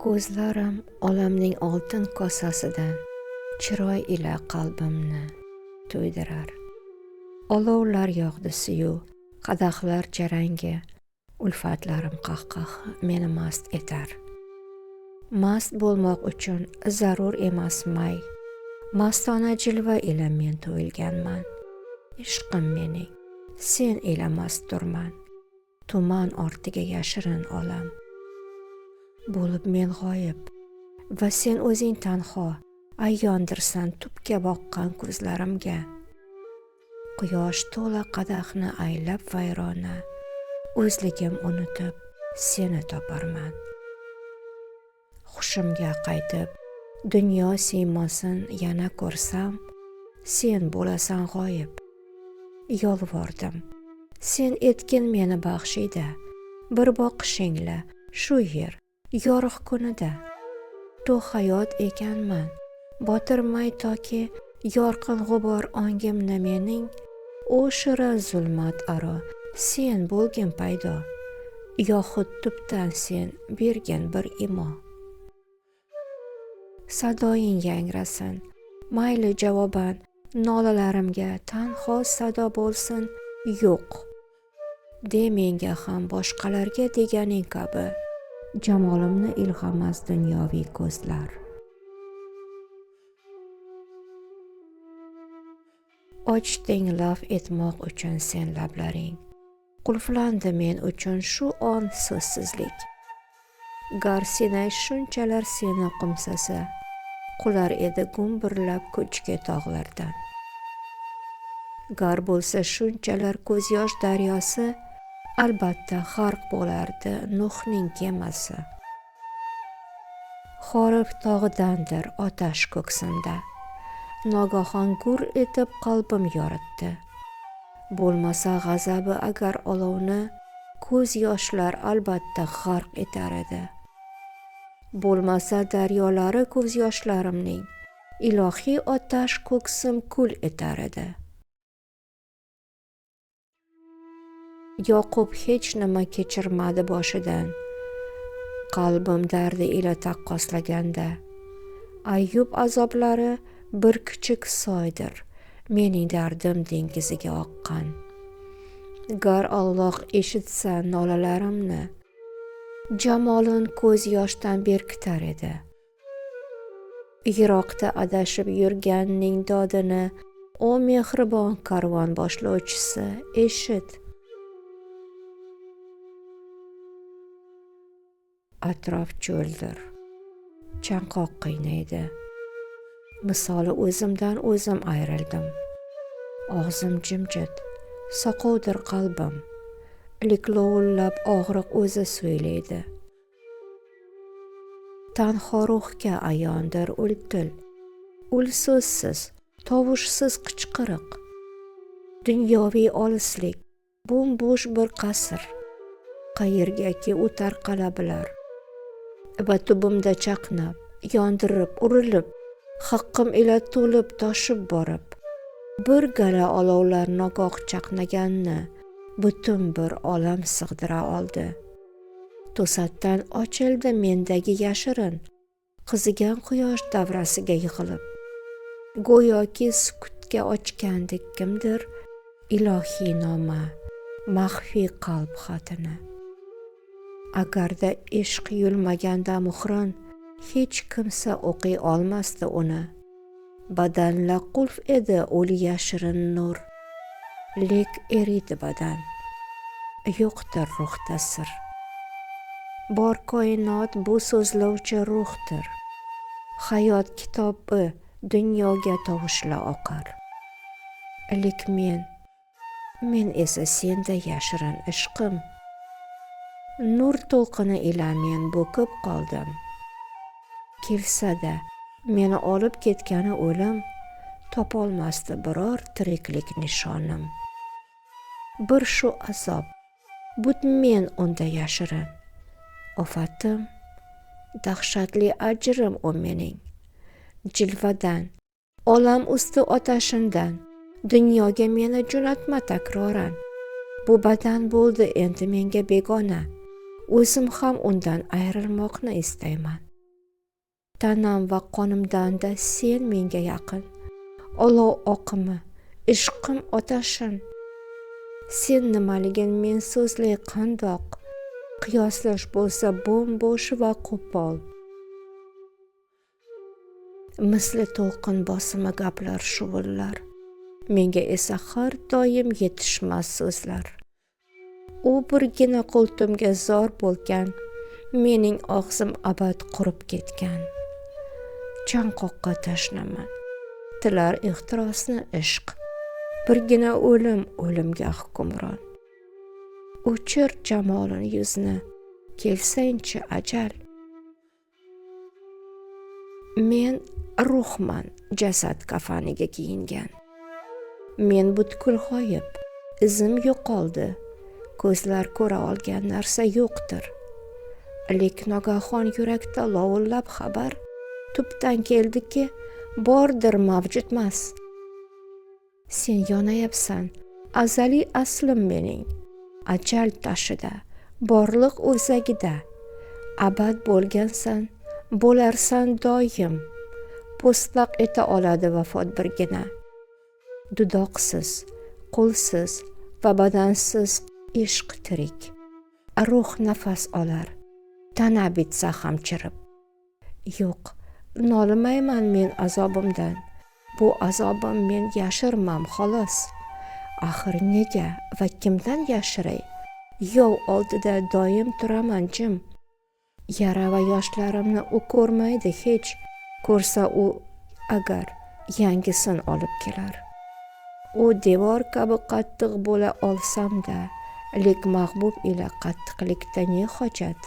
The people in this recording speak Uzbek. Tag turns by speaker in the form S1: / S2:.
S1: Ko'zlarim olamning oltin kosasidan chiroy ila qalbimni to'ydirar. Olovlar yog'disi-yu, qadahlar jarangi, ulfatlarim qahqahi meni mast etar. Mast bo'lmoq uchun zarur emas may, mastona jilva ila men to'yilganman. Ishqim mening, sen ila masturman, tuman ortiga yashirin olam. Bo'lib men g'oyib va sen o'zing tanho, ayyondirsan tubga boqqan ko'zlarimga. Quyosh to'la qadahni aylab vayrona, o'zligim unutib seni toparman. Hushimga qaytib, dunyo siymosin yana ko'rsam, sen bo'lasan g'oyib. Yolvordim, sen etgin meni baxshida, bir boqishingla shu yer yorug' kunida. To hayot ekanman, botirmay toki yorqin g'ubor ongimni mening, o'shira zulmat aro sen bo'lgin paydo, yoxud tubdan sen bergin bir imo. Sadoying yangrasin, mayli javoban nolalarimga tanho sado bo'lsin, yo'q. De menga ham boshqalarga deganing kabi, jamolimni ilg'amas dunyoviy ko'zlar. Ochding laf etmoq uchun sen lablaring, qulflandi men uchun shu on so'zsizlik. Gar senay shunchalar seni qumsasa, qular edi gumburlab ko'chki tog'lardan. Gar bo'lsa shunchalar ko'z yosh daryosi, albatta g'arq bo'lardi Nuhning kemasi. Xorib tog'idandir otash ko'ksimda, nogohon gur etib qalbim yoritdi. Bo'lmasa g'azabi agar olovni, ko'z yoshlar albatta g'arq etar edi. Bo'lmasa daryolari ko'z yoshlarimning, ilohiy otash ko'ksim kul etar edi. Yoqub hech nima kechirmadi boshidan, qalbim dardi ila taqqoslaganda. Ayyub azoblari bir kichik soydir, mening dardim dengiziga oqqan. Gar Alloh eshitsa nolalarimni, jamolin ko'z yoshdan berkitar edi. Yiroqda adashib yurganning dodini, o mehribon karvon boshlovchisi, eshit. Atrof cho'ldir, chanqoq qiynaydi. Misoli o'zimdan o'zim ayrildim. Og'zim jimjit, soqovdir qalbim, liklovullab og'riq o'zi so'ylaydi. Tanho ruhga ayondir ul til, ul so'zsiz, tovushsiz qichqiriq. Dunyoviy olislik, bo'sh bir qasr, qayergaki o'tar qalabilar. Va tubimda chaqnab, yondirib, urilib, haqqim ila to'lib toshib borib, bir gala olovlar nogoh chaqnaganni butun bir olam sig'dira oldi. To'satdan ochildi mendagi yashirin, qizigan quyosh davrasiga yig'ilib. Go'yoki sukutga ochgandek kimdir ilohiy noma, maxfiy qalb xatini. Agarda ishq yulmaganda muhrin, hech kimsa o'qiy olmasdi uni. Badanla qulf edi ul yashirin nur, lek eriydi badan, yo'qdir ruhda sir. Bor koinot bu so'zlovchi ruhdir, hayot kitobi dunyoga tovushla oqar. Lek men esa senda yashirin ishqim, nur to'lqini ila men bo'kib qoldim. Kelsa-da meni olib ketgani o'lim, topolmasdi biror tiriklik nishonim. Bir shu azob, but men unda yashirin. Ofatim, dahshatli ajrim o mening. Jilvadan, olam usti otashindan, dunyoga meni jo'natma takroran. Bu badan bo'ldi endi menga begona, o'zim ham undan ayrilmoqni istayman. tanam va qonimdan-da sen menga yaqin. Olov oqimi, ishqim otashin. Sen nimaligin men so'zlay qandoq, qiyoslash bo'lsa bo'm-bo'sh va qo'pol. Misli to'lqin bosimi gaplar shuvullar, menga esa har doim yetishmas so'zlar. U birgina qo'ltimga zor bo'lgan, mening og'zim abad qurib ketgan. Chanqoqqa tashnaman, tilar ehtirosni ishq, birgina o'lim o'limga hukmron. O'chir jamolin yuzni, kelsangchi ajal. Men ruhman, jasad kafaniga kiyingan. Men butkul g'oyib, izim yo'qoldi, ko'zlar ko'ra olgan narsa yo'qdir. Lek nogahon yurakda lovullab xabar tubdan keldiki, bordir mavjudmas. Sen yonayapsan, azaliy aslim mening, ajal tashida, borliq o'zagida. Abad bo'lgansan, bo'larsan doim, po'stlaq eta oladi vafot birgina. Dudoqsiz, qo'lsiz va badansiz ishq tirik. Ruh nafas olar, tana bitsa ham chirib. Yo'q, nolimayman men azobimdan, bu azobim men yashirmam xolos. Axir nega va kimdan yashiray? Yov oldida doim turaman jim. Yara va yoshlarimni u ko'rmaydi hech, ko'rsa u agar yangisin olib kelar. U devor kabi qattiq bo'la olsam-da, lek mahbub ila qattiqlikda ne hojat?